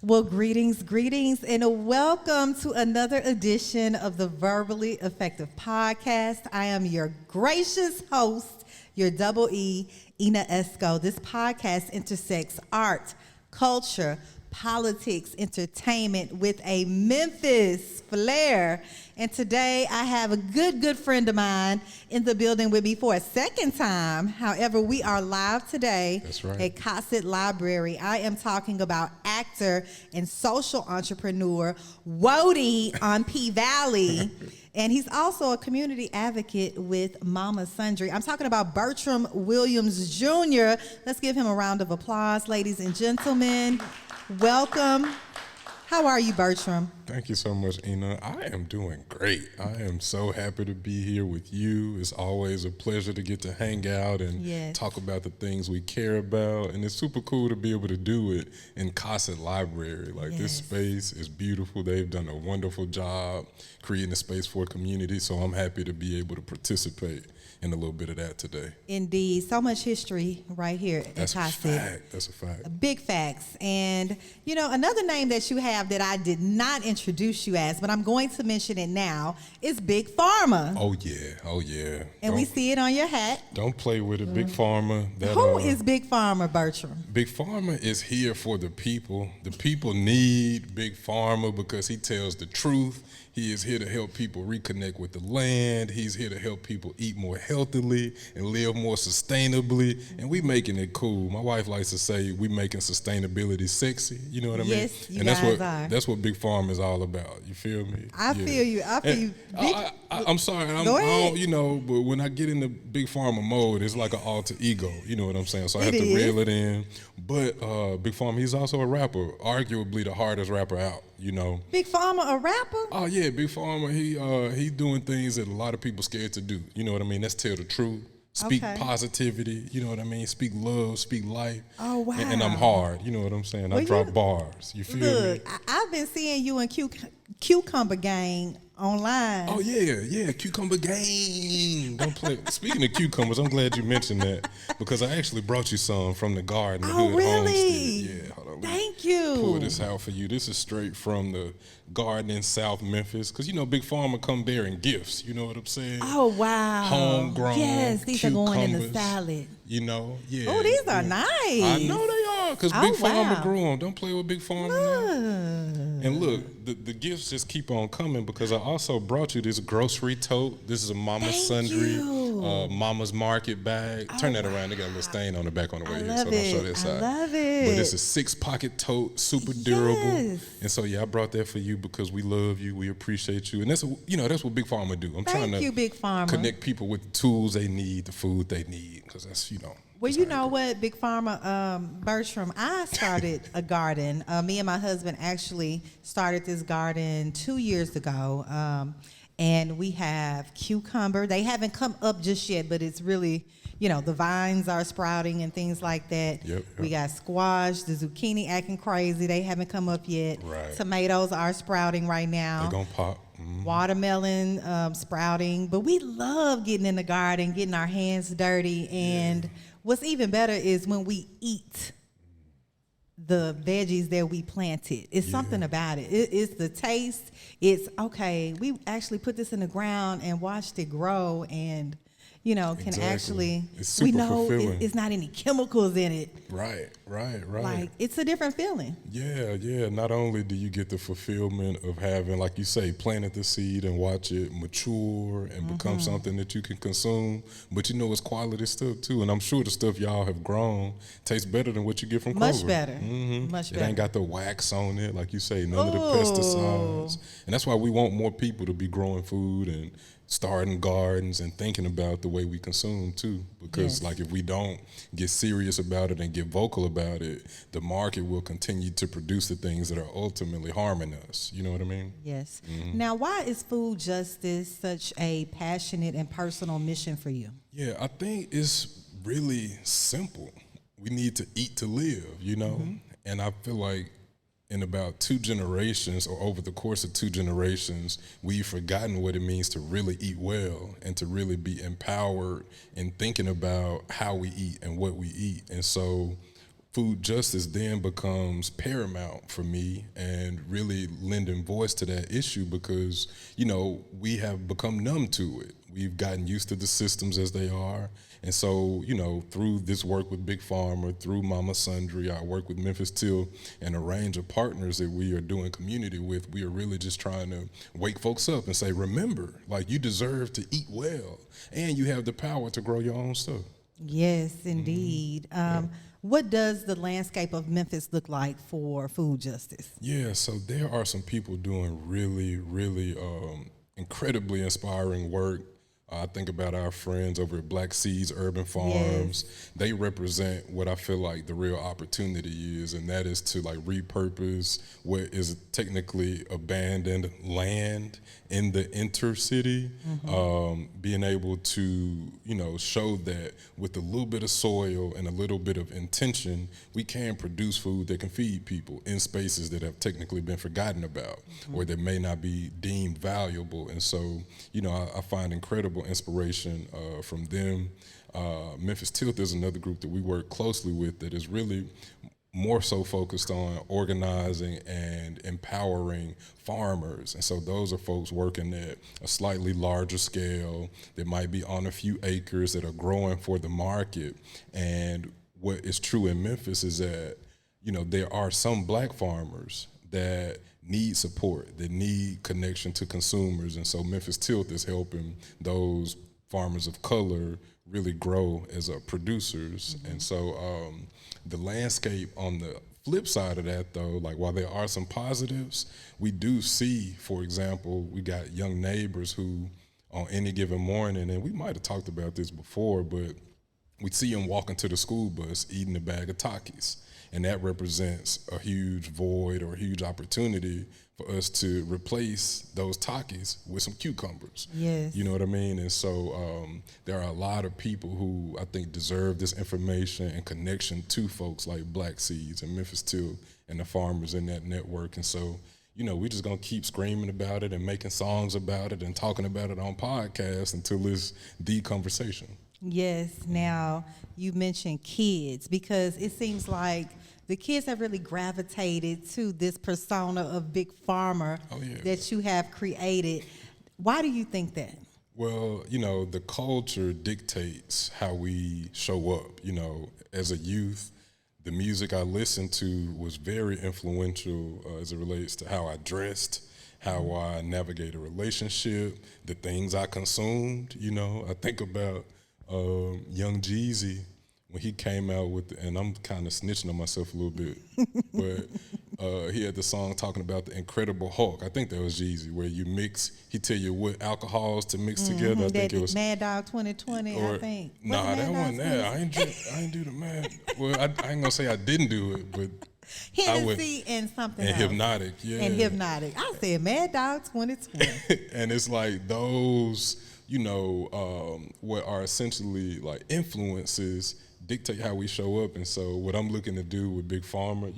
Well, greetings, and welcome to another edition of the Verbally Effective Podcast. I am your gracious host, your double E, Ina Esco. This podcast intersects art, culture, politics, entertainment with a Memphis flair. And today I have a good friend of mine in the building with me for a second time. However, we are live today at Cossitt Library. I am talking about actor and social entrepreneur Wody on P-Valley. And he's also a community advocate with Mama Sundry. I'm talking about Bertram Williams Jr. Let's give him a round of applause, ladies and gentlemen. Welcome. How are you, Bertram? Thank you so much, Ina. I am doing great. I am so happy to be here with you. It's always a pleasure to get to hang out and talk about the things we care about. And it's super cool to be able to do it in Cossitt Library. This space is beautiful. They've done a wonderful job creating a space for a community. So I'm happy to be able to participate in a little bit of that today. Indeed. So much history right here at Cossitt. That's a fact. Big facts. And, you know, another name that you have that I did not introduce you as, but I'm going to mention it now, is Big Farma. Oh, yeah. And we see it on your hat. Don't play with it. Big Farma. Who is Big Farma, Bertram? Big Farma is here for the people. The people need Big Farma because he tells the truth. He is here to help people reconnect with the land. He's here to help people eat more healthily and live more sustainably. And we making it cool. My wife likes to say we making sustainability sexy. You know what I mean? Yes, you guys are. That's what Big Farm is all about. You feel me? I feel you. I'm sorry. Go ahead. But when I get in the Big Pharma mode, it's like an alter ego. You know what I'm saying? So I have to reel it in. But Big Pharma, he's also a rapper, arguably the hardest rapper out. You know, Big Farma, a rapper? Oh yeah, Big Farma. He doing things that a lot of people scared to do. You know what I mean? Let's tell the truth. Speak positivity. You know what I mean? Speak love. Speak life. Oh wow. And I'm hard. You know what I'm saying? I drop bars. You feel me? I've been seeing you in Cucumber Gang online. Oh yeah, Cucumber Gang. Don't play. Speaking of cucumbers, I'm glad you mentioned that because I actually brought you some from the garden. The Hood really? Homestead. Yeah, hold on. Thank you. Pull this out for you. This is straight from the garden in South Memphis because Big Pharma come bearing gifts. You know what I'm saying? Oh wow. Homegrown. Yes, these cucumbers, are going in the salad. You know, yeah. Oh, these are nice. I know they are because Big Pharma wow. grew them. Don't play with Big Pharma now. And look, the gifts just keep on coming because I also brought you this grocery tote. This is a Mama Sundry, Mama's Market bag. Turn that around. They got a little stain on the back on the way here, so don't show that side. I love it. But it's a 6-pocket tote, super durable. And so I brought that for you because we love you, we appreciate you, and that's what Big Pharma do. I'm trying to Big Pharma. connect people with the tools they need, the food they need, because that's Well, you know what, Big Pharma, Bertram, I started a garden. Me and my husband actually started this garden 2 years ago, and we have cucumber. They haven't come up just yet, but it's really, the vines are sprouting and things like that. Yep. We got squash, the zucchini acting crazy. They haven't come up yet. Right. Tomatoes are sprouting right now. They're going to pop. Mm-hmm. Watermelon sprouting. But we love getting in the garden, getting our hands dirty, and what's even better is when we eat the veggies that we planted. It's something about it. It's the taste. It's, okay, we actually put this in the ground and watched it grow and, can actually, it's super we know fulfilling. It's not any chemicals in it. Right. Like, it's a different feeling. Yeah. Not only do you get the fulfillment of having, like you say, planted the seed and watch it mature and become something that you can consume, but it's quality stuff too. And I'm sure the stuff y'all have grown tastes better than what you get from Kroger. Much better. Mm-hmm. Much It better. ain't got the wax on it, like you say, none of the pesticides. And that's why we want more people to be growing food and starting gardens and thinking about the way we consume too, because if we don't get serious about it and get vocal about it, the market will continue to produce the things that are ultimately harming us. You know what I mean? Yes. Now, why is food justice such a passionate and personal mission for you? Yeah, I think it's really simple. We need to eat to live, and I feel like in about 2 generations, or over the course of 2 generations, we've forgotten what it means to really eat well and to really be empowered in thinking about how we eat and what we eat. And so food justice then becomes paramount for me, and really lending voice to that issue because, we have become numb to it. We've gotten used to the systems as they are. And so, through this work with Big Farma, through Mama Sundry, I work with Memphis Till and a range of partners that we are doing community with. We are really just trying to wake folks up and say, remember, like, you deserve to eat well and you have the power to grow your own stuff. Yes, indeed. What does the landscape of Memphis look like for food justice? Yeah, so there are some people doing really, really incredibly inspiring work. I think about our friends over at Black Seeds Urban Farms. Yes. They represent what I feel like the real opportunity is, and that is to like repurpose what is technically abandoned land in the intercity, being able to, show that with a little bit of soil and a little bit of intention, we can produce food that can feed people in spaces that have technically been forgotten about or that may not be deemed valuable. And so, I find incredible inspiration from them. Memphis Tilth is another group that we work closely with that is really more so focused on organizing and empowering farmers. And so those are folks working at a slightly larger scale that might be on a few acres that are growing for the market. And what is true in Memphis is that, there are some Black farmers that need support, that need connection to consumers. And so Memphis Tilth is helping those farmers of color really grow as producers. And so the landscape on the flip side of that, though, like while there are some positives, we do see, for example, we got young neighbors who on any given morning, and we might have talked about this before, but we'd see them walking to the school bus eating a bag of Takis. And that represents a huge void or a huge opportunity for us to replace those Takis with some cucumbers. Yes. You know what I mean? And so there are a lot of people who I think deserve this information and connection to folks like Black Seeds and Memphis Till and the farmers in that network. And so, we're just going to keep screaming about it and making songs about it and talking about it on podcasts until it's the conversation. Yes. Now, you mentioned kids because it seems like the kids have really gravitated to this persona of Big Farmer that you have created. Why do you think that? Well, the culture dictates how we show up. As a youth, the music I listened to was very influential as it relates to how I dressed, how I navigate a relationship, the things I consumed. I think about Young Jeezy when he came out with, and I'm kind of snitching on myself a little bit, but he had the song talking about the Incredible Hulk. I think that was Jeezy, where he tell you what alcohols to mix together. I think it was Mad Dog 2020. I think. Nah, that wasn't that. I ain't do the Mad. Well, I ain't gonna say I didn't do it, but Hennessy and something and else. Hypnotic, yeah. And Hypnotic. I said Mad Dog 2020. And it's like those, what are essentially like influences dictate how we show up. And so what I'm looking to do with Big Farma,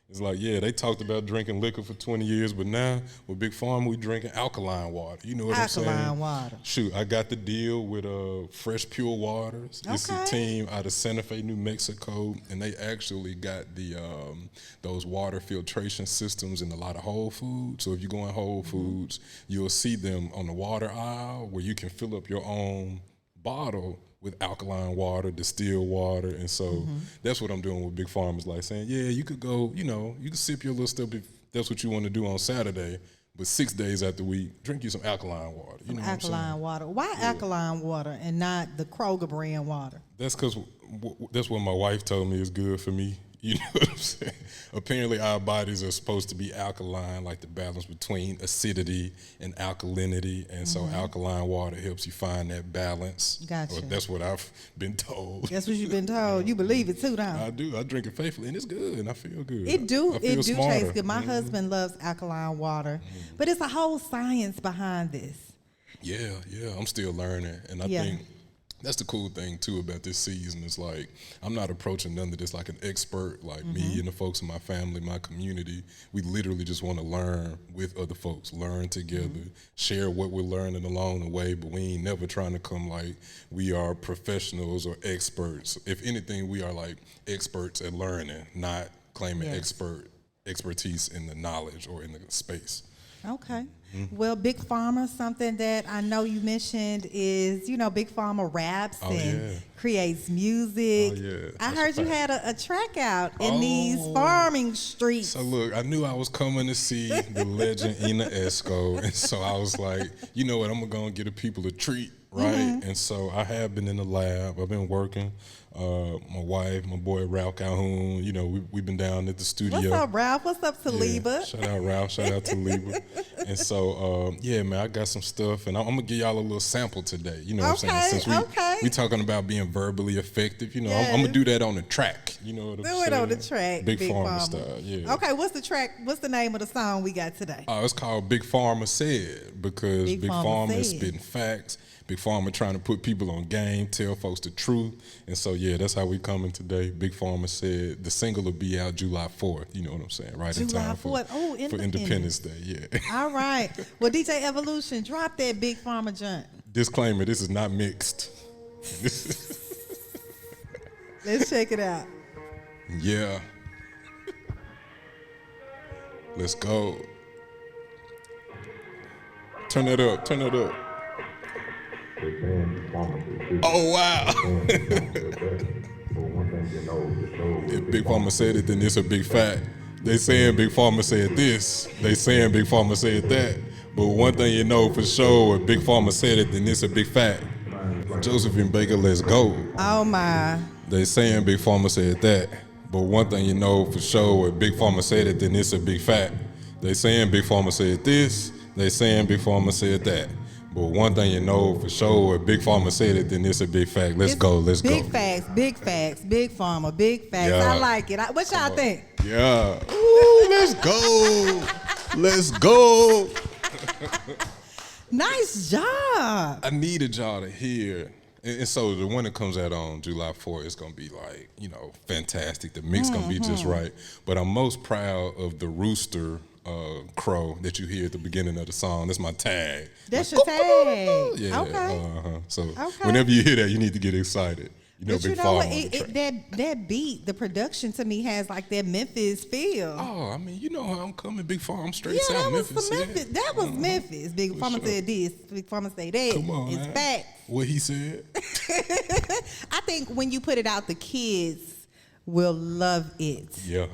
it's like, they talked about drinking liquor for 20 years, but now with Big Farma, we drinking alkaline water. You know what I'm saying? Alkaline water. Shoot, I got the deal with Fresh Pure Waters. Okay. It's a team out of Santa Fe, New Mexico, and they actually got the those water filtration systems in a lot of Whole Foods. So if you go in Whole Foods, you'll see them on the water aisle where you can fill up your own bottle with alkaline water, distilled water. And so that's what I'm doing with Big Farmers, like saying, you could go, you can sip your little stuff if that's what you want to do on Saturday, but 6 days out the week, drink you some alkaline water. Alkaline water. Why alkaline water and not the Kroger brand water? That's because that's what my wife told me is good for me. You know what I'm saying? Apparently our bodies are supposed to be alkaline, like the balance between acidity and alkalinity. And so alkaline water helps you find that balance. Gotcha. Or that's what I've been told. That's what you've been told. You believe it too, don't you? I do. I drink it faithfully, and it's good, and I feel good. It do smarter. taste good. My husband loves alkaline water, but it's a whole science behind this. Yeah, I'm still learning, and I think That's the cool thing too about this season. Is like I'm not approaching none of this like an expert. Like me and the folks in my family, my community, we literally just want to learn with other folks, learn together, share what we're learning along the way. But we ain't never trying to come like we are professionals or experts. If anything, we are like experts at learning, not claiming expertise in the knowledge or in the space. Okay. Well, Big Farma, something that I know you mentioned is, Big Farma raps and creates music. Oh, yeah. I heard you had a track out in these farming streets. So look, I knew I was coming to see the legend Ina Esco, and so I was like, you know what, I'm going to give the people a treat, right? And so I have been in the lab. I've been working. My wife, my boy Ralph Calhoun, we've been down at the studio. What's up, Ralph? What's up, Taliba? Yeah, shout out Ralph, shout out Taliba. And so, man, I got some stuff, and I'm gonna give y'all a little sample today. You know what I'm saying? Since we talking about being verbally effective, I'm gonna do that on the track. You know what I'm saying? Do it on the track, Big Farma style. Yeah. Okay, what's the track? What's the name of the song we got today? It's called Big Farma Said, because Big Farma is spitting facts. Big Farma trying to put people on game, tell folks the truth. And so, that's how we coming today. Big Farma Said. The single will be out July 4th. You know what I'm saying? Right in time for Independence Day. Yeah. All right. Well, DJ Evolution, drop that Big Farma joint. Disclaimer, this is not mixed. Let's check it out. Yeah. Let's go. Turn it up. Turn it up. Oh, wow. If Big Farma said it, then it's a big fact. They saying Big Farma said this. They saying Big Farma said that. But one thing you know for sure, if Big Farma said it, then it's a big fact. Josephine Baker, let's go. Oh, my. They saying Big Farma said that. But one thing you know for sure, if Big Farma said it, then it's a big fact. They saying Big Farma said this. They saying Big Farma said that. But one thing you know for sure, if Big Farma said it, then it's a big fact. Let's go. Big facts, Big Farma, big facts. Yeah. I like it. What y'all think? Yeah. Ooh, let's go. Let's go. Nice job. I needed y'all to hear. And so the one that comes out on July 4th is going to be like, fantastic. The mix going to be just right. But I'm most proud of the rooster crow that you hear at the beginning of the song. That's my tag. That's your tag. Yeah. Okay. So whenever you hear that, you need to get excited. But Big Farma on the track. That beat, the production to me has like that Memphis feel. Oh, I mean, you know how I'm coming, Big Farma, straight South Memphis. That was Memphis. Big Farma said this. Big Farma said that. Come on, it's facts. What he said. I think when you put it out, the kids will love it. Yeah.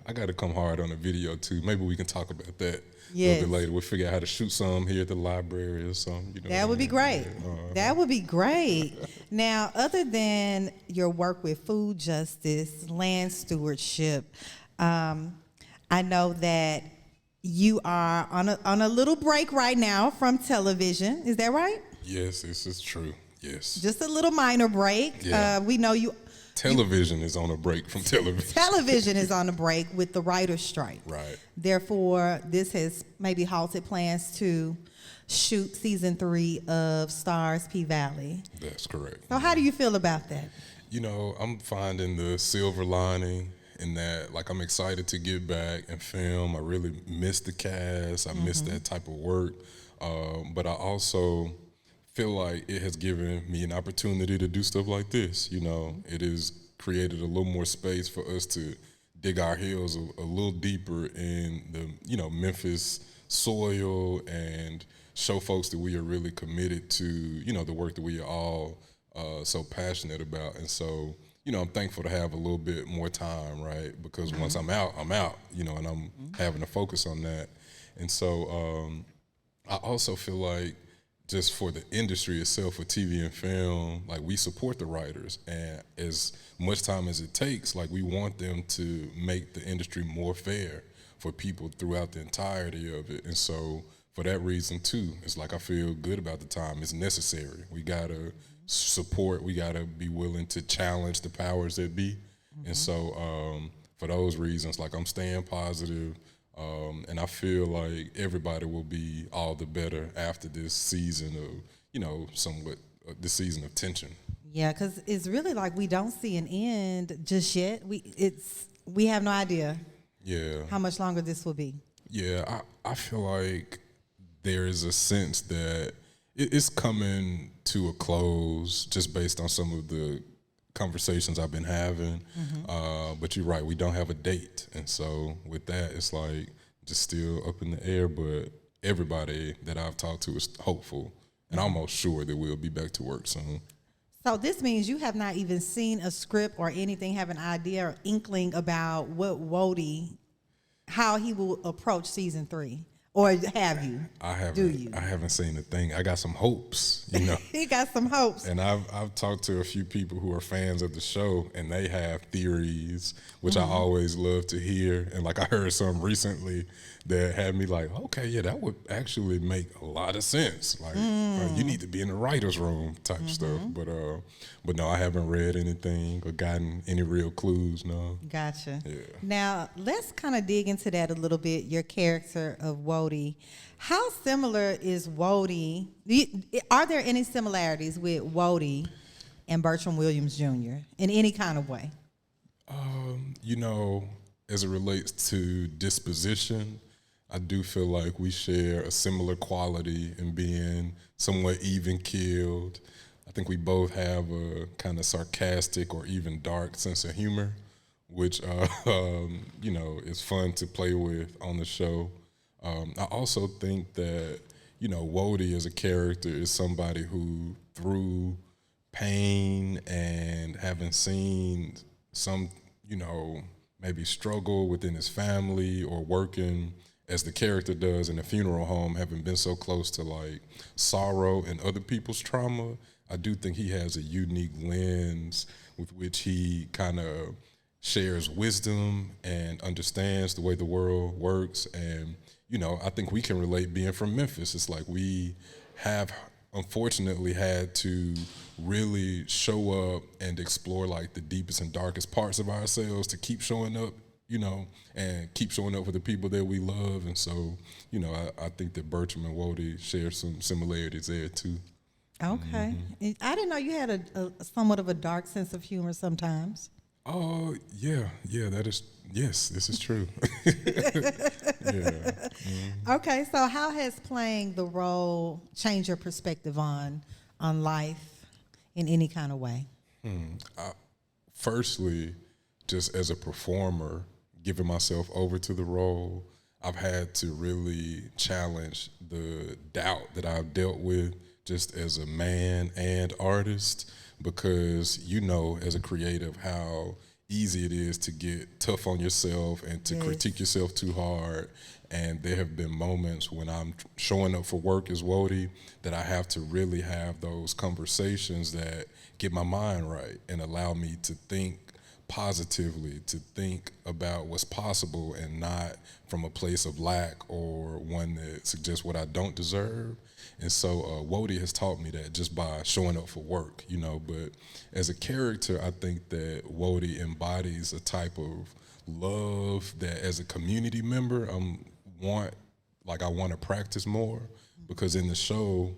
I got to come hard on the video too. Maybe we can talk about that a little bit later. We'll figure out how to shoot some here at the library or something. That would be great. That would be great. Now, other than your work with food justice, land stewardship, I know that you are on a little break right now from television. Is that right? Yes, this is true. Yes. Just a little minor break. Yeah. We know you. Television is on a break from television. Television is on a break with the writer's strike. Right. Therefore, this has maybe halted plans to shoot season 3 of Stars P Valley. That's correct. So how do you feel about that? I'm finding the silver lining in that, like, I'm excited to get back and film. I really miss the cast. I miss that type of work. But I also feel like it has given me an opportunity to do stuff like this. It has created a little more space for us to dig our heels a little deeper in the Memphis soil and show folks that we are really committed to the work that we are all so passionate about. And so I'm thankful to have a little bit more time, right? Because once I'm out, and I'm having to focus on that. And so I also feel like, just for the industry itself, for TV and film, like, we support the writers, and as much time as it takes, like, we want them to make the industry more fair for people throughout the entirety of it. And so for that reason too, it's like, I feel good about the time. It's necessary. We gotta support, we gotta be willing to challenge the powers that be. And so for those reasons, like, I'm staying positive. And I feel like everybody will be all the better after this season of, somewhat this season of tension. Yeah, because it's really like we don't see an end just yet. We have no idea how much longer this will be. Yeah, I feel like there is a sense that it's coming to a close just based on some of the conversations I've been having. But you're right, we don't have a date. And so with that, it's like just still up in the air. But everybody that I've talked to is hopeful and almost sure that we'll be back to work soon. So this means you have not even seen a script or anything, have an idea or inkling about what Wody, how he will approach season 3. Or have you? I haven't. Do you? I haven't seen a thing. I got some hopes, you know. He got some hopes. And I've talked to a few people who are fans of the show, and they have theories, which I always love to hear. And like I heard some recently that had me like, okay, yeah, that would actually make a lot of sense. Like you need to be in the writer's room type stuff. But no, I haven't read anything or gotten any real clues. No. Gotcha. Yeah. Now let's kind of dig into that a little bit. Your character of Wody. How similar is Wody? Are there any similarities with Wody and Bertram Williams Jr. in any kind of way? You know, as it relates to disposition, I do feel like we share a similar quality in being somewhat even-keeled. I think we both have a kind of sarcastic or even dark sense of humor, which, you know, is fun to play with on the show. I also think that, you know, Wody as a character is somebody who, through pain and having seen some, you know, maybe struggle within his family or working as the character does in a funeral home, having been so close to like sorrow and other people's trauma, I do think he has a unique lens with which he kind of shares wisdom and understands the way the world works. And, you know, I think we can relate being from Memphis. It's like we have unfortunately had to really show up and explore like the deepest and darkest parts of ourselves to keep showing up, you know, and keep showing up for the people that we love. And so, you know, I think that Bertram and Wody share some similarities there too. Okay. I didn't know you had a somewhat of a dark sense of humor sometimes. Oh, yeah, that is, yes, this is true. Yeah. Okay, so how has playing the role changed your perspective on life in any kind of way? Firstly, just as a performer, giving myself over to the role, I've had to really challenge the doubt that I've dealt with just as a man and artist, because you know, as a creative, how easy it is to get tough on yourself and to critique yourself too hard. And there have been moments when I'm showing up for work as Wody that I have to really have those conversations that get my mind right and allow me to think positively, to think about what's possible and not from a place of lack or one that suggests what I don't deserve. And so Wody has taught me that just by showing up for work, you know. But as a character, I think that Wody embodies a type of love that as a community member, I want to practice more, because in the show,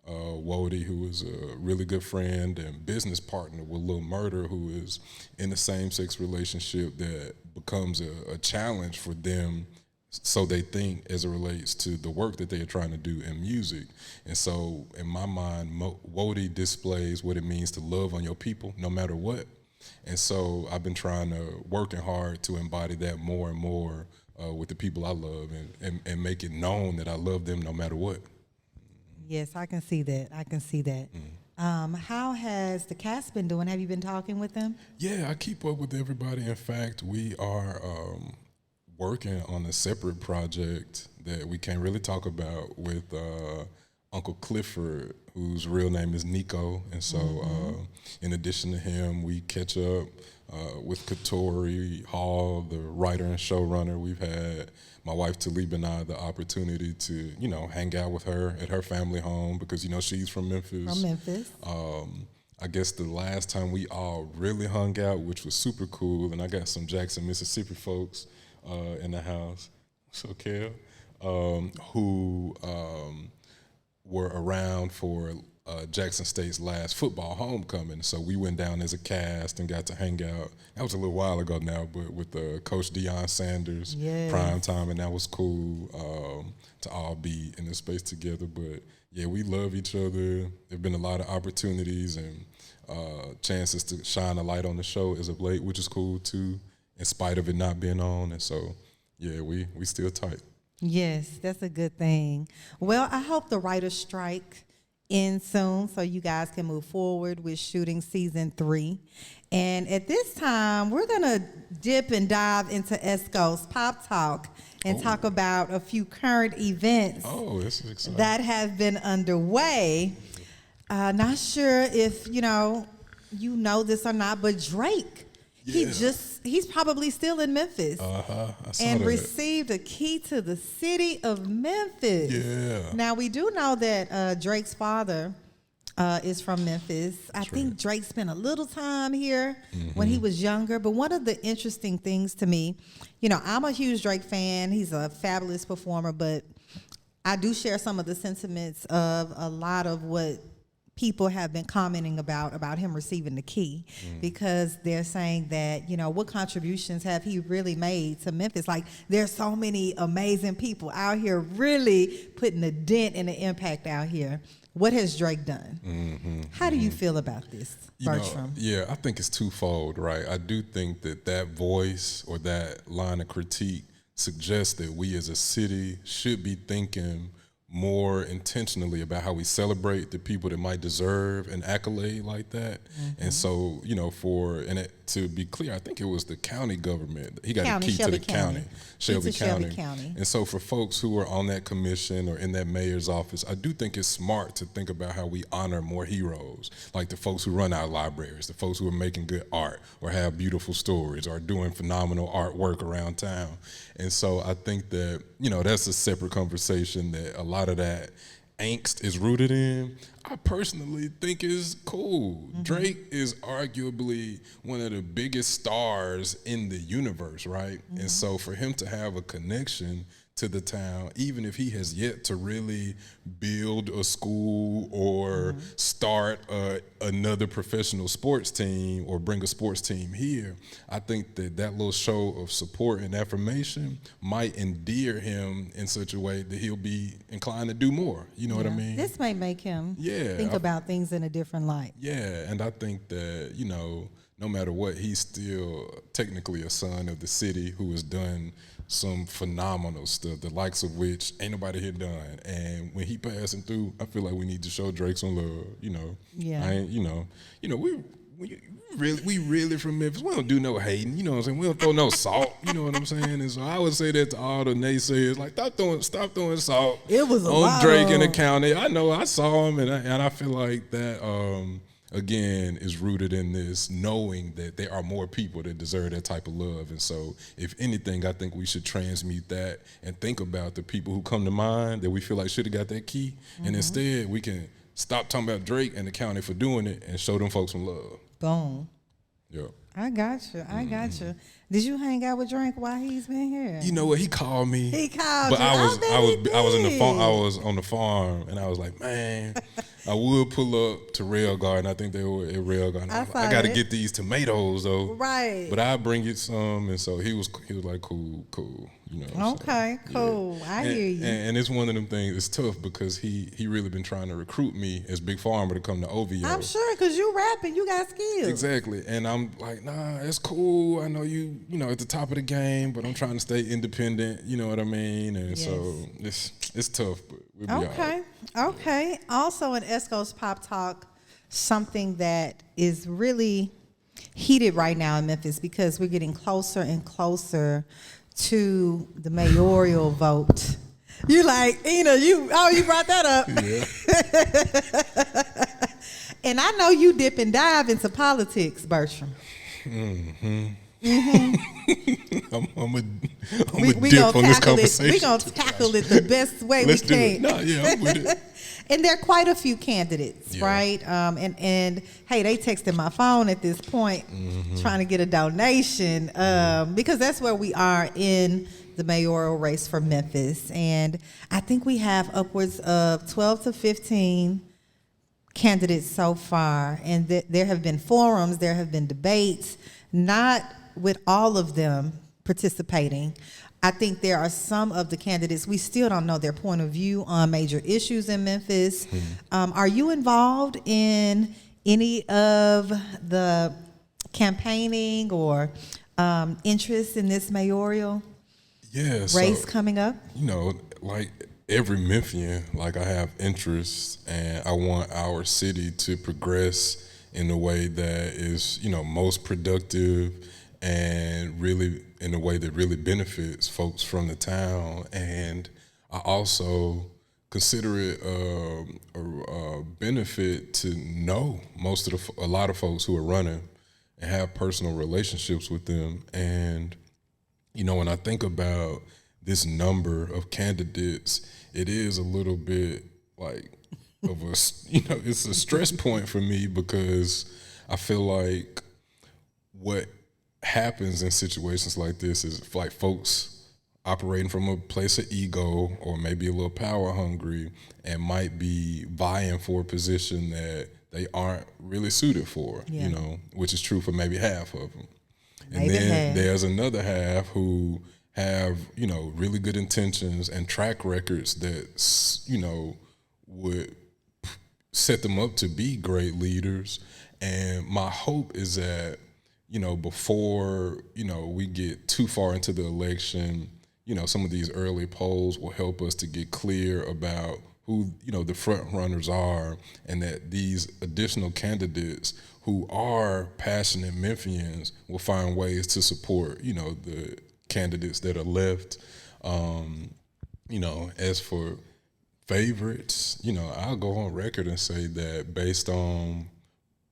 Wody, who is a really good friend and business partner with Lil Murder, who is in a same-sex relationship that becomes a challenge for them, so they think, as it relates to the work that they are trying to do in music. And so in my mind, Wody displays what it means to love on your people no matter what. And so I've been working hard to embody that more and more with the people I love and make it known that I love them no matter what. Yes, I can see that. How has the cast been doing? Have you been talking with them? Yeah, I keep up with everybody. In fact, we are working on a separate project that we can't really talk about with Uncle Clifford, whose real name is Nico. And so in addition to him, we catch up with Katori Hall, the writer and showrunner. We've had my wife Talib and I the opportunity to, you know, hang out with her at her family home because, you know, she's from Memphis. I guess the last time we all really hung out, which was super cool, and I got some Jackson, Mississippi folks in the house, so Kel, who were around for Jackson State's last football homecoming. So we went down as a cast and got to hang out. That was a little while ago now, but with Coach Deion Sanders, prime time, and that was cool to all be in this space together. But yeah, we love each other. There've been a lot of opportunities and chances to shine a light on the show as of late, which is cool too, in spite of it not being on. And so, yeah, we still tight. Yes, that's a good thing. Well, I hope the writer's strike ends soon so you guys can move forward with shooting season 3. And at this time, we're going to dip and dive into Esco's Pop Talk and talk about a few current events this is exciting. That have been underway. Not sure if you know this or not, but Drake, he's probably still in Memphis. And received a key to the city of Memphis. Yeah. Now we do know that Drake's father is from Memphis. I think Drake spent a little time here when he was younger. But one of the interesting things to me, I'm a huge Drake fan. He's a fabulous performer, but I do share some of the sentiments of a lot of what people have been commenting about him receiving the key, because they're saying that, what contributions have he really made to Memphis? Like, there's so many amazing people out here really putting a dent and an impact out here. What has Drake done? How do you feel about this, Bertram? I think it's twofold, right? I do think that voice or that line of critique suggests that we as a city should be thinking more intentionally about how we celebrate the people that might deserve an accolade like that. And so, to be clear, I think it was the county government. He got a key to the county, Shelby County. And so for folks who are on that commission or in that mayor's office, I do think it's smart to think about how we honor more heroes, like the folks who run our libraries, the folks who are making good art or have beautiful stories or doing phenomenal artwork around town. And so I think that, that's a separate conversation that a lot of that angst is rooted in. I personally think is cool. Drake is arguably one of the biggest stars in the universe, right? And so for him to have a connection to the town, even if he has yet to really build a school or start another professional sports team or bring a sports team here, I think that little show of support and affirmation might endear him in such a way that he'll be inclined to do more. You know what I mean? This may make him think about things in a different light. Yeah, and I think that, no matter what, he's still technically a son of the city who has done some phenomenal stuff, the likes of which ain't nobody here done. And when he passing through, I feel like we need to show Drake some love. We really from Memphis. We don't do no hating. You know what I'm saying? We don't throw no salt. You know what I'm saying? And so I would say that to all the naysayers, like stop throwing salt. It was on Drake in the county. I know I saw him, and I feel like that. Again, is rooted in this knowing that there are more people that deserve that type of love. And so, if anything, I think we should transmute that and think about the people who come to mind that we feel like should have got that key. And instead, we can stop talking about Drake and the county for doing it and show them folks some love. Boom. Yeah. I got you. Did you hang out with Drake while he's been here? You know what? He called me. He called but you. I was on the farm, and I was like, man, I would pull up to Rail Garden. I think they were at Rail Garden. I got to get these tomatoes though. Right. But I'll bring you some, and so he was like, cool. Okay, so, cool. I hear you. And it's one of them things. It's tough because he really been trying to recruit me as Big Farmer to come to OVO. I'm sure, because you rapping, you got skills. Exactly. And I'm like, nah, it's cool. I know you at the top of the game, but I'm trying to stay independent. You know what I mean? And so it's tough, but we'll be all right. Okay. Also in Esco's Pop Talk, something that is really heated right now in Memphis, because we're getting closer and closer to the mayoral vote. You like, Ina, you brought that up. Yeah. And I know you dip and dive into politics, Bertram. I'm a dip on this conversation. We're going to tackle it the best way we can. No, yeah, I'm with it. And there are quite a few candidates, right? And hey, they texted my phone at this point trying to get a donation because that's where we are in the mayoral race for Memphis. And I think we have upwards of 12 to 15 candidates so far, and there have been forums, there have been debates, not with all of them participating. I think there are some of the candidates, we still don't know their point of view on major issues in Memphis. Are you involved in any of the campaigning or interest in this mayoral race coming up? Like every Memphian, like I have interests, and I want our city to progress in a way that is, most productive and really in a way that really benefits folks from the town. And I also consider it a benefit to know a lot of folks who are running and have personal relationships with them. And, when I think about this number of candidates, it is a little bit like of a, it's a stress point for me, because I feel like what happens in situations like this is like folks operating from a place of ego or maybe a little power hungry and might be vying for a position that they aren't really suited for, which is true for maybe half of them. And then there's another half who have, really good intentions and track records that, would set them up to be great leaders. And my hope is that, before, we get too far into the election, some of these early polls will help us to get clear about who, the front runners are, and that these additional candidates who are passionate Memphians will find ways to support, the candidates that are left. As for favorites, I'll go on record and say that based on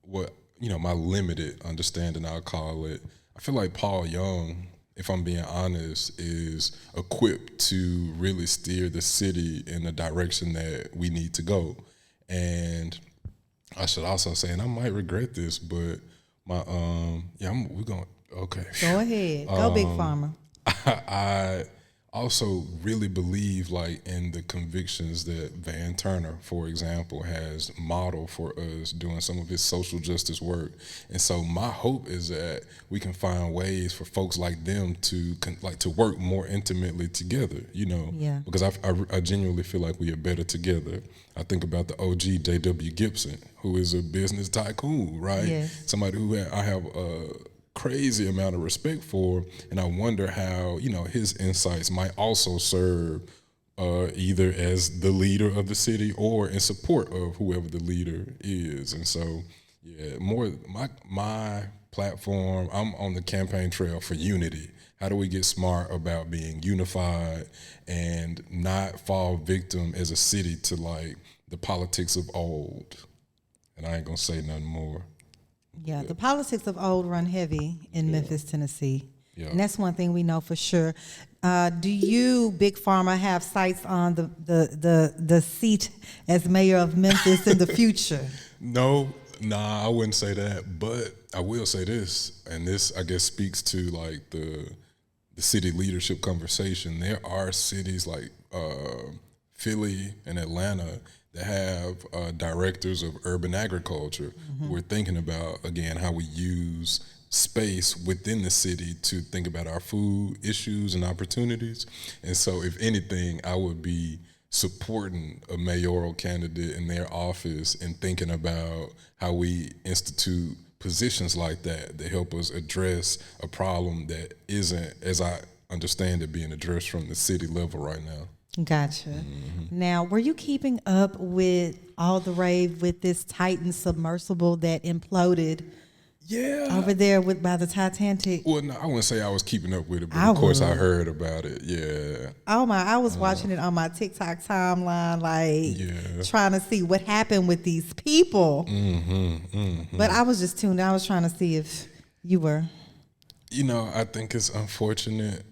what, my limited understanding, I'll call it, I feel like Paul Young, if I'm being honest, is equipped to really steer the city in the direction that we need to go. And I should also say, and I might regret this, but my we're going, okay. Go ahead. Go Big Farma. I also really believe in the convictions that Van Turner, for example, has modeled for us doing some of his social justice work. And so my hope is that we can find ways for folks like them to work more intimately together, because I genuinely feel like we are better together. I think about the OG J.W. Gibson, who is a business tycoon, right? Yes. Somebody who I have crazy amount of respect for, and I wonder how his insights might also serve either as the leader of the city or in support of whoever the leader is. And so more my platform, I'm on the campaign trail for unity. How do we get smart about being unified and not fall victim as a city to the politics of old? And I ain't gonna say nothing more. Yeah, the politics of old run heavy in Memphis, Tennessee. Yeah. And that's one thing we know for sure. Do you, Big Farma, have sights on the seat as mayor of Memphis in the future? No, I wouldn't say that. But I will say this, and this I guess speaks to the city leadership conversation. There are cities like Philly and Atlanta that have directors of urban agriculture. Mm-hmm. We're thinking about, again, how we use space within the city to think about our food issues and opportunities. And so if anything, I would be supporting a mayoral candidate in their office and thinking about how we institute positions like that help us address a problem that isn't, as I understand it, being addressed from the city level right now. Gotcha. Mm-hmm. Now, were you keeping up with all the rave with this Titan submersible that imploded? Yeah. Over there by the Titanic? Well, no, I wouldn't say I was keeping up with it, but of course I heard about it. Yeah. Oh my! I was watching it on my TikTok timeline, trying to see what happened with these people. Mm-hmm, mm-hmm. But I was just tuned in. I was trying to see if you were. I think it's unfortunate.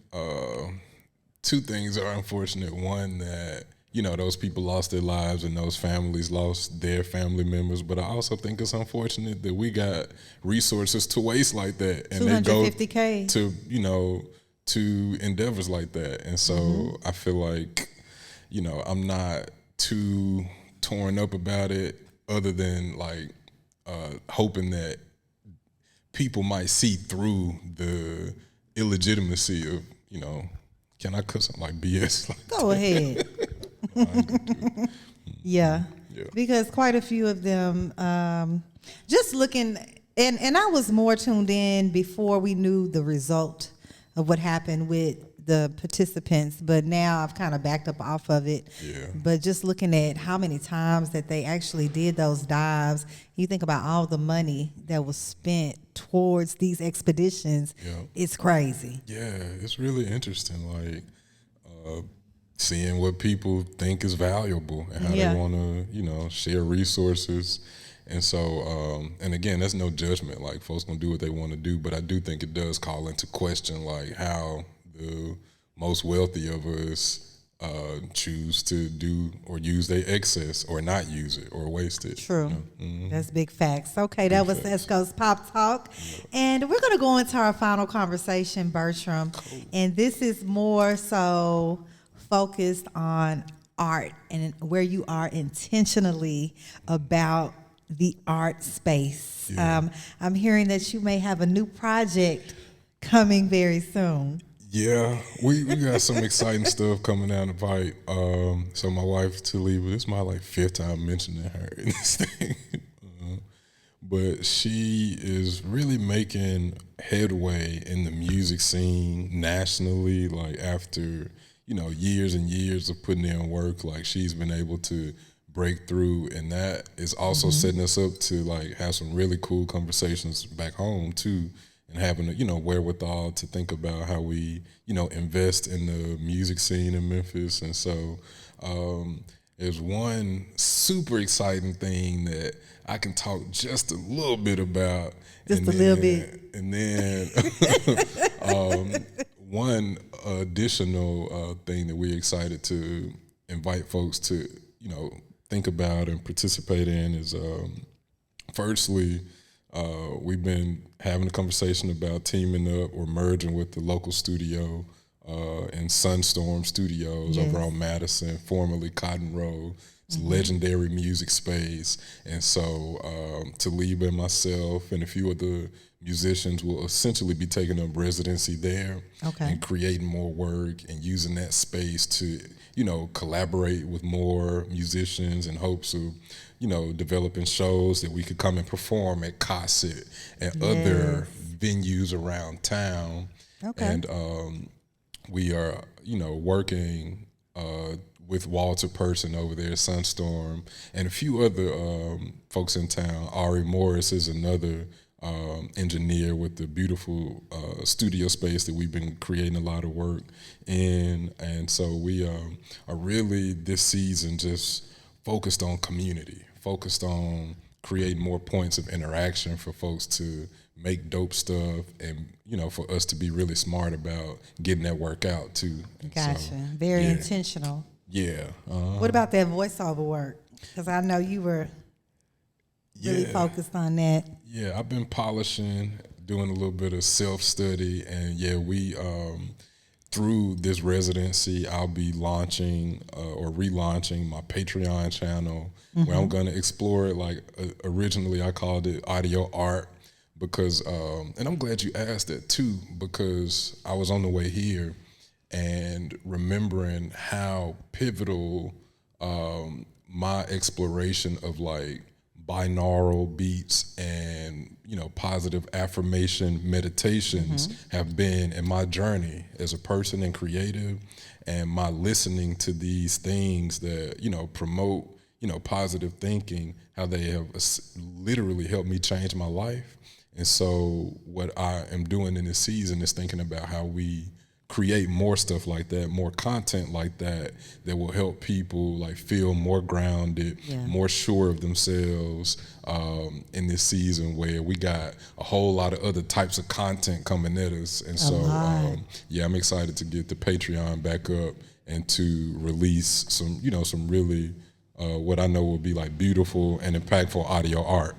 Two things are unfortunate. One, that those people lost their lives and those families lost their family members. But I also think it's unfortunate that we got resources to waste like that, and they go to endeavors like that. And so I feel like I'm not too torn up about it. other than like hoping that people might see through the illegitimacy of, can I cuss them like BS? Like Go ahead. Yeah, because quite a few of them, just looking, and I was more tuned in before we knew the result of what happened with the participants, but now I've kind of backed up off of it. Yeah. But just looking at how many times that they actually did those dives, you think about all the money that was spent towards these expeditions, it's crazy. Yeah, it's really interesting, like seeing what people think is valuable and how they want to, share resources. And so, and again, that's no judgment. Like, folks gonna do what they want to do, but I do think it does call into question, like, how the most wealthy of us choose to do or use their excess or not use it or waste it. True. That's big facts. Okay, that was Esco's Pop Talk. And we're going to go into our final conversation, Bertram. Cool. And this is more so focused on art and where you are intentionally about the art space. Yeah. I'm hearing that you may have a new project coming very soon. Yeah, we got some exciting stuff coming down the pipe. So my wife, Taliba, this is my like 5th time mentioning her in this thing. But she is really making headway in the music scene nationally, like after, years and years of putting in work, like she's been able to break through, and that is also setting us up to like have some really cool conversations back home too. And having a, wherewithal to think about how we, invest in the music scene in Memphis. And so there's one super exciting thing that I can talk just a little bit about. Just a little bit. And then one additional thing that we're excited to invite folks to, think about and participate in is firstly, we've been having a conversation about teaming up or merging with the local studio in Sunstorm Studios over on Madison, formerly Cotton Road. It's a legendary music space. And so Taliba and myself and a few other musicians will essentially be taking up residency there and creating more work and using that space to, collaborate with more musicians in hopes of, developing shows that we could come and perform at Cossitt and other venues around town. Okay. And we are, working with Walter Person over there, Sunstorm, and a few other folks in town. Ari Morris is another engineer with the beautiful studio space that we've been creating a lot of work in. And so we are really this season just focused on community, focused on creating more points of interaction for folks to make dope stuff and, for us to be really smart about getting that work out too. Gotcha. So, very intentional. Yeah. What about that voiceover work? Because I know you were really focused on that. Yeah, I've been polishing, doing a little bit of self-study, and we through this residency, I'll be launching or relaunching my Patreon channel where I'm going to explore it. Like originally I called it audio art because, and I'm glad you asked that too, because I was on the way here and remembering how pivotal my exploration of like binaural beats and positive affirmation meditations have been in my journey as a person and creative, and my listening to these things that promote positive thinking, how they have literally helped me change my life. And so what I am doing in this season is thinking about how we create more stuff like that, more content like that, that will help people like feel more grounded, more sure of themselves in this season where we got a whole lot of other types of content coming at us. And so, I'm excited to get the Patreon back up and to release some, some really what I know will be like beautiful and impactful audio art.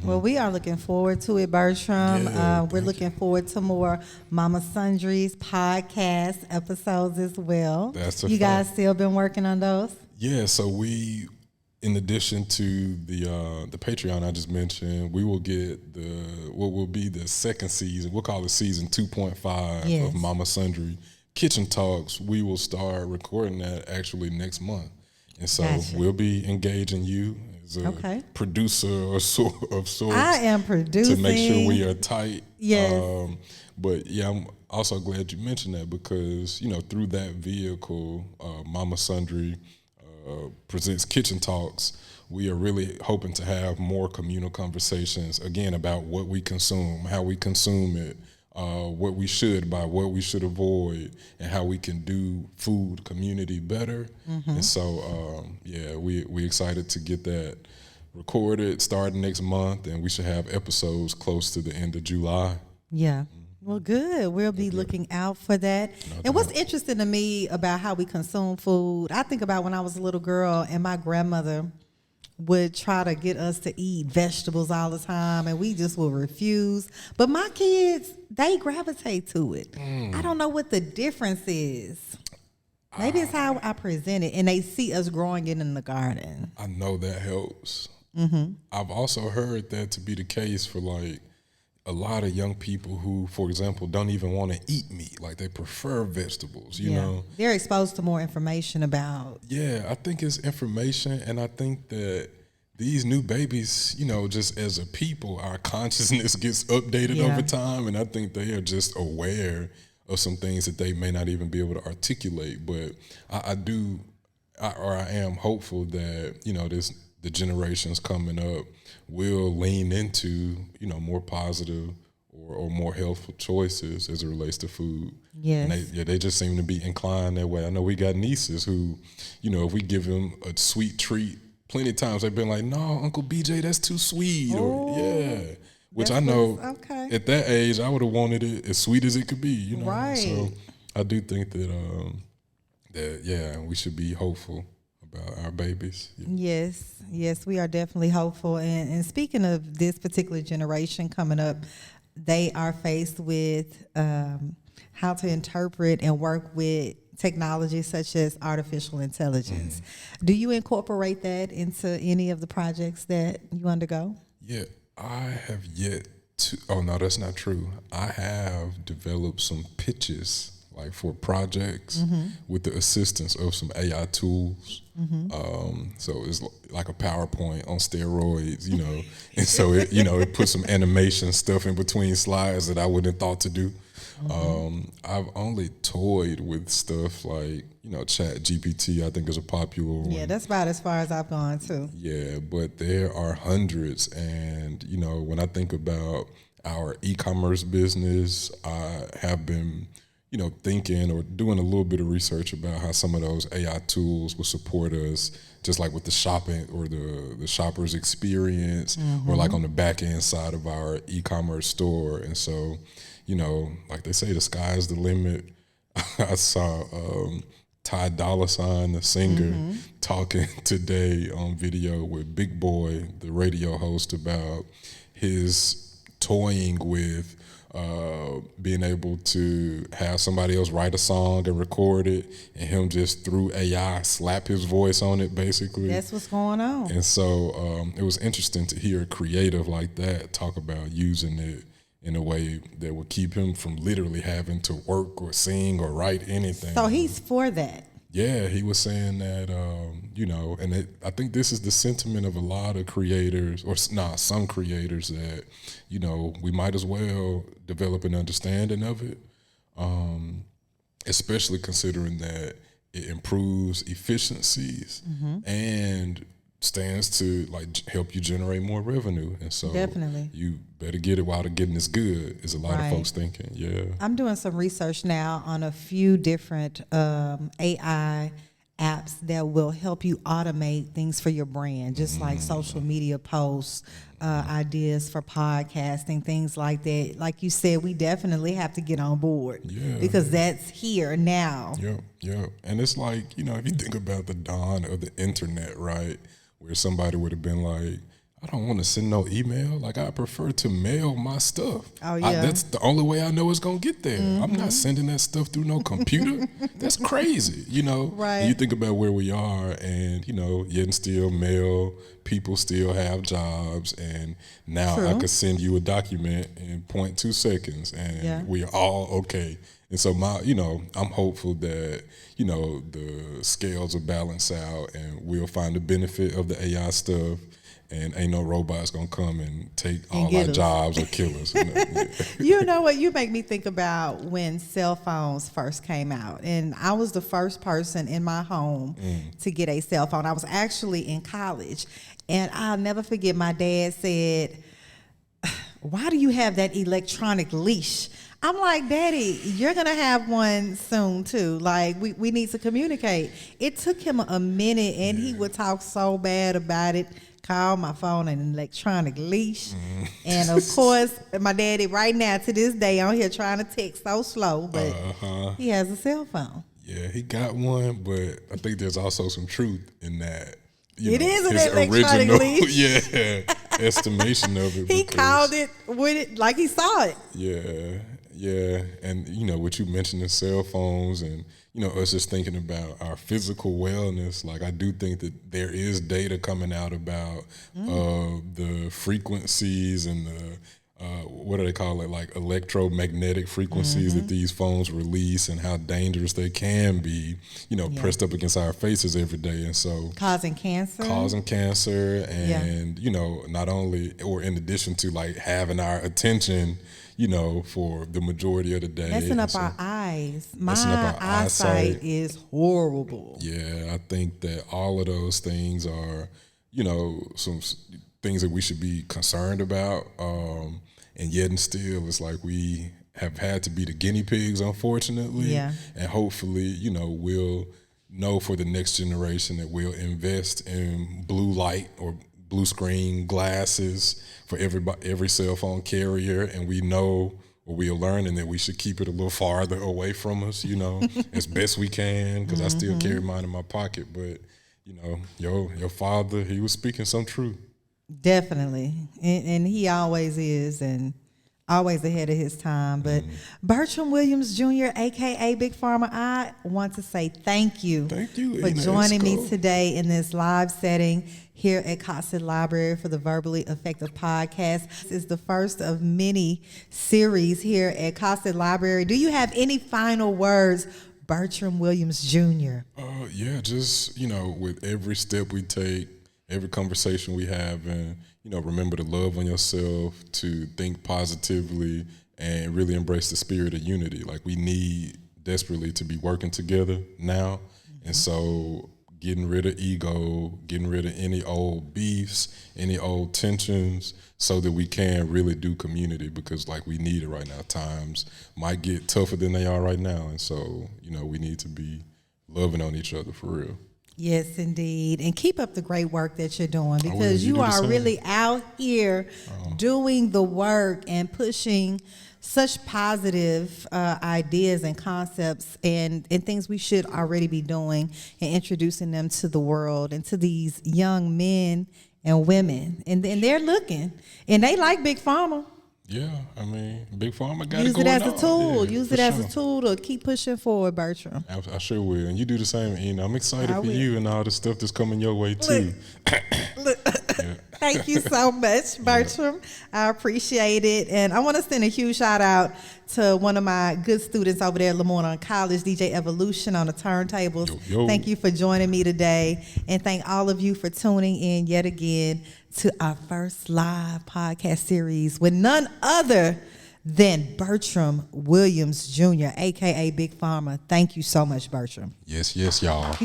Well, we are looking forward to it, Bertram. We're looking forward to more Mama Sundry's podcast episodes as well. That's a You guys still been working on those? Yeah, so we in addition to the Patreon I just mentioned, we will get what will be the second season. We'll call it season 2.5 of Mama Sundry Kitchen Talks. We will start recording that actually next month. And so we'll be engaging you as a producer of sorts. I am producing. To make sure we are tight. Yes. But yeah, I'm also glad you mentioned that because, through that vehicle, Mama Sundry presents Kitchen Talks, we are really hoping to have more communal conversations, again, about what we consume, how we consume it, what we should buy, what we should avoid, and how we can do food community better. And so, we excited to get that recorded starting next month, and we should have episodes close to the end of July. Yeah. Well, good. We'll be looking out for that. And what's interesting to me about how we consume food, I think about when I was a little girl and my grandmother would try to get us to eat vegetables all the time, and we just would refuse. But my kids, they gravitate to it. I don't know what the difference is. Maybe it's how I present it, and they see us growing it in the garden. I know that helps. I've also heard that to be the case for a lot of young people who, for example, don't even want to eat meat. Like they prefer vegetables, you know. They're exposed to more information about. Yeah, I think it's information, and I think that these new babies, just as a people, our consciousness gets updated over time, and I think they are just aware of some things that they may not even be able to articulate. But I am hopeful that, the generations coming up will lean into, more positive or more healthful choices as it relates to food. Yes. And they just seem to be inclined that way. I know we got nieces who, if we give them a sweet treat, plenty of times they've been like, no, Uncle BJ, that's too sweet. Which I know at that age, I would have wanted it as sweet as it could be, Right. So I do think that we should be hopeful about our babies. Yes, we are definitely hopeful. And speaking of this particular generation coming up, they are faced with how to interpret and work with technology such as artificial intelligence. Do you incorporate that into any of the projects that you undergo? Yeah, I have yet to. Oh, no, that's not true. I have developed some pitches for projects with the assistance of some AI tools. So it's like a PowerPoint on steroids, and so it puts some animation stuff in between slides that I wouldn't have thought to do. I've only toyed with stuff like, Chat GPT, I think is a popular one. Yeah, that's about as far as I've gone too. Yeah, but there are hundreds. And, when I think about our e-commerce business, I have been, thinking or doing a little bit of research about how some of those AI tools will support us, just like with the shopping or the shopper's experience, or like on the back end side of our e-commerce store. And so, like they say, the sky's the limit. I saw Ty Dolla $ign, the singer, talking today on video with Big Boy, the radio host, about his toying with being able to have somebody else write a song and record it, and him just through AI slap his voice on it, basically. That's what's going on. And so it was interesting to hear a creative like that talk about using it in a way that would keep him from literally having to work or sing or write anything. So he's for that. Yeah, he was saying that, and I think this is the sentiment of a lot of creators, or some creators, that, we might as well develop an understanding of it, especially considering that it improves efficiencies and stands to help you generate more revenue. And so definitely you better get it while the getting is good, is a lot of folks thinking. Yeah, I'm doing some research now on a few different AI apps that will help you automate things for your brand, just like social media posts, ideas for podcasting, things like that. Like you said, we definitely have to get on board because that's here now. Yep. And it's like, if you think about the dawn of the internet, right, where somebody would have been like, I don't want to send no email. Like, I prefer to mail my stuff. Oh, yeah. That's the only way I know it's going to get there. I'm not sending that stuff through no computer. That's crazy, Right. And you think about where we are and, yet and still mail, people still have jobs. And now True. I could send you a document in 0.2 seconds and we're all okay. And so I'm hopeful that, the scales will balance out and we'll find the benefit of the AI stuff. And ain't no robots gonna come and take all our jobs or kill us. You know what? You make me think about when cell phones first came out. And I was the first person in my home to get a cell phone. I was actually in college. And I'll never forget my dad said, "Why do you have that electronic leash?" I'm like, "Daddy, you're going to have one soon, too. Like, we need to communicate." It took him a minute, and he would talk so bad about it. Call my phone an electronic leash. And, of course, my daddy right now, to this day, on here trying to text so slow, but he has a cell phone. Yeah, he got one, but I think there's also some truth in that. It is an electronic leash. Estimation of it. He called it with it like he saw it. Yeah. And, what you mentioned in cell phones and, us just thinking about our physical wellness, like I do think that there is data coming out about the frequencies and the, what do they call it, like electromagnetic frequencies that these phones release and how dangerous they can be, pressed up against our faces every day. And so causing cancer and, not only, or in addition to like having our attention, for the majority of the day. Messing up our eyes. My eyesight is horrible. Yeah, I think that all of those things are, some things that we should be concerned about. And yet and still, it's like we have had to be the guinea pigs, unfortunately. Yeah. And hopefully, we'll know for the next generation that we'll invest in blue light or blue screen glasses for every cell phone carrier, and we know, or we're learning that we should keep it a little farther away from us, as best we can, because I still carry mine in my pocket. But, your father, he was speaking some truth. Definitely. And he always is, and always ahead of his time. But Bertram Williams Jr., a.k.a. Big Farma, I want to say thank you for joining me today in this live setting here at Cossitt Library for the Verbally Effective Podcast. This is the first of many series here at Cossitt Library. Do you have any final words, Bertram Williams Jr.? Yeah, just, with every step we take, every conversation we have, and, remember to love on yourself, to think positively, and really embrace the spirit of unity. Like, we need desperately to be working together now. And so getting rid of ego, getting rid of any old beefs, any old tensions, so that we can really do community, because like we need it right now. Times might get tougher than they are right now. And so, we need to be loving on each other for real. Yes, indeed. And keep up the great work that you're doing, because you are really out here doing the work and pushing such positive ideas and concepts and things we should already be doing, and introducing them to the world and to these young men and women. And they're looking, and they like Big Farma. Yeah, I mean, Big Farma got Use it going as on. a tool. Yeah, Use it as a tool to keep pushing forward, Bertram. I sure will. And you do the same, I'm excited for you and all the stuff that's coming your way, too. Look. Thank you so much, Bertram. I appreciate it. And I want to send a huge shout out to one of my good students over there at Lamorne College, DJ Evolution on the turntables. Yo. Thank you for joining me today. And thank all of you for tuning in yet again to our first live podcast series with none other than Bertram Williams Jr., a.k.a. Big Farma. Thank you so much, Bertram. Yes, y'all.